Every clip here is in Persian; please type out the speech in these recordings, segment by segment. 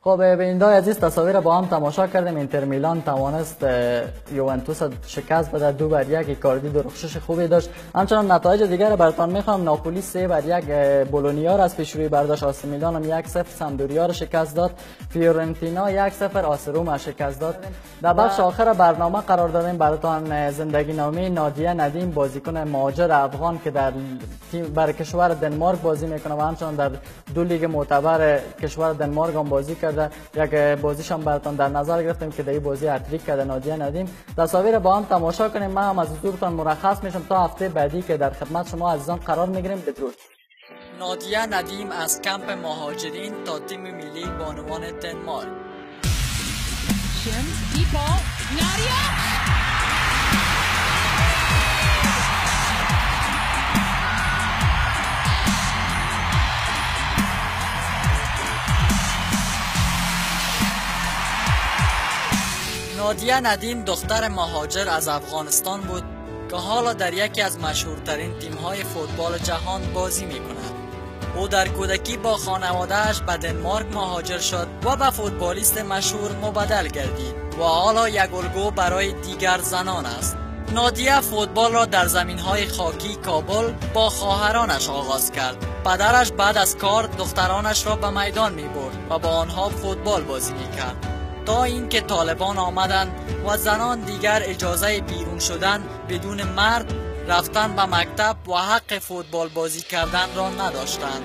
خب بیننده عزیز، تصاویر با هم تماشا کردیم. اینتر میلان توانست یوونتوس شکست بده 2-1. ایکاردی درخشش خوبی داشت. همچنان نتایج دیگر براتون میخوام. ناپولی 3-1 بولونیا را از پیشروی برداشت. آسی میلان هم 1-0 سمدوریا را شکست داد. فیورنتینا 1-0 آس روم شکست داد. در بخش آخر برنامه قرار دادیم براتون زندگی نامه نادیه ندیم، بازیکن مهاجر افغان که در تیم برای کشور دنمارک بازی میکنه و همچنان در دو لیگ معتبر کشور دنمارک هم بازی کرده. یک بازیش هم براتون در نظر گرفتیم که در این بازی هتریک کرده نادیه ندیم. تصاویر با هم تماشا کنیم. من هم از حضورتان مرخص میشم تا هفته بعدی که در خدمت شما عزیزان قرار میگیریم. بدرود. نادیه ندیم از کمپ مهاجرین تا تیم ملی بانوان دنمارک. نادیه ندیم دختر مهاجر از افغانستان بود که حالا در یکی از مشهورترین تیم‌های فوتبال جهان بازی می‌کند. او در کودکی با خانواده‌اش به دنمارک مهاجر شد و به فوتبالیست مشهور مبدل گردید و حالا یک الگو برای دیگر زنان است. نادیه فوتبال را در زمین‌های خاکی کابل با خواهرانش آغاز کرد. پدرش بعد از کار دخترانش را به میدان می‌برد و با آنها فوتبال بازی می‌کرد تا اینکه طالبان آمدند و زنان دیگر اجازه بیرون شدن بدون مرد، رفتن به مکتب و حق فوتبال بازی کردن را نداشتند.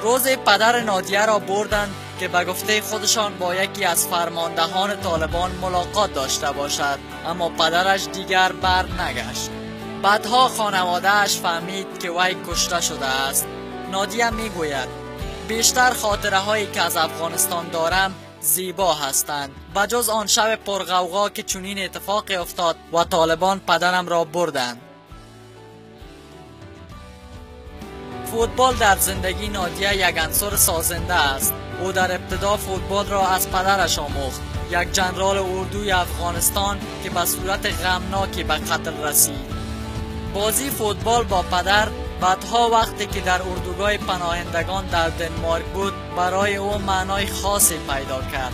روز پدر نادیه را بردند که به گفته خودشان با یکی از فرماندهان طالبان ملاقات داشته باشد، اما پدرش دیگر بر نگشت. بعدها خانواده‌اش فهمید که وی کشته شده است. نادیه میگوید بیشتر خاطره هایی که از افغانستان دارم زیبا هستند، بجز آن شب پرغوغا که چنین اتفاقی افتاد و طالبان پدرم را بردند. فوتبال در زندگی نادیه یک عنصر سازنده است. او در ابتدا فوتبال را از پدرش آموخت، یک جنرال اردوی افغانستان که به صورت غمناکی به قتل رسید. بازی فوتبال با پدر بعدها وقتی که در اردوگاه پناهندگان در دنمارک بود برای او معنای خاصی پیدا کرد.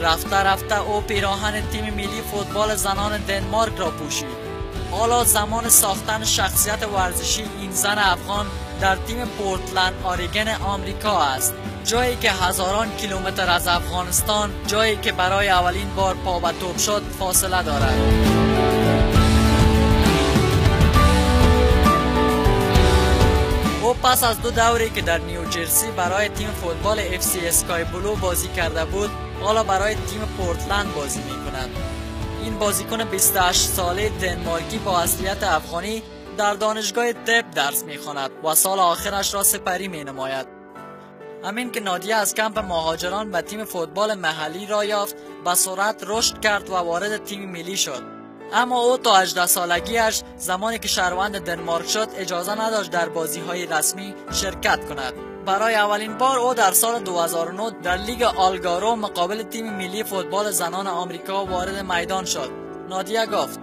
رفته رفته او پیراهن تیم ملی فوتبال زنان دنمارک را پوشید. حالا زمان ساختن شخصیت ورزشی این زن افغان در تیم پورتلند آریگن آمریکا است، جایی که هزاران کیلومتر از افغانستان، جایی که برای اولین بار پا به توپ شد، فاصله دارد. او پس از 2 دوری که در نیوجرسی برای تیم فوتبال FC اسکای بلو بازی کرده بود، حالا برای تیم پورتلند بازی می کند. این بازیکن 28 ساله دنمارکی با اصلیت افغانی در دانشگاه طب درس می خواند و سال آخرش را سپری می نماید. همین که نادیه از کمپ مهاجران به تیم فوتبال محلی را یافت، به سرعت رشد کرد و وارد تیم ملی شد. اما او تا 18 سالگیش زمانی که شهروند دنمارک شد اجازه نداشت در بازی‌های رسمی شرکت کند. برای اولین بار او در سال 2009 در لیگ آلگارو مقابل تیم ملی فوتبال زنان آمریکا وارد میدان شد. نادیه گفت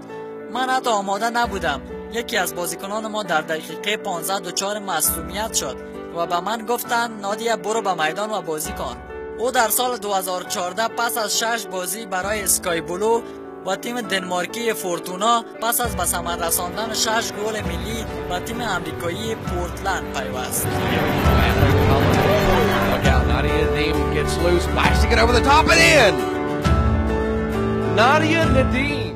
من حتی آماده نبودم. یکی از بازیکنان ما در دقیقه 15 دچار مصدومیت شد و به من گفتند نادیه برو به میدان و بازی کن. او در سال 2014 پس از 6 بازی برای اسکای بلو و تیم دنمارکی فورتونا پس از به ثمر رساندن 6 گل ملی و تیم آمریکایی پورتلند پیوست. Nadia Nadim gets loose, flashes it over the top and in. Nadia Nadim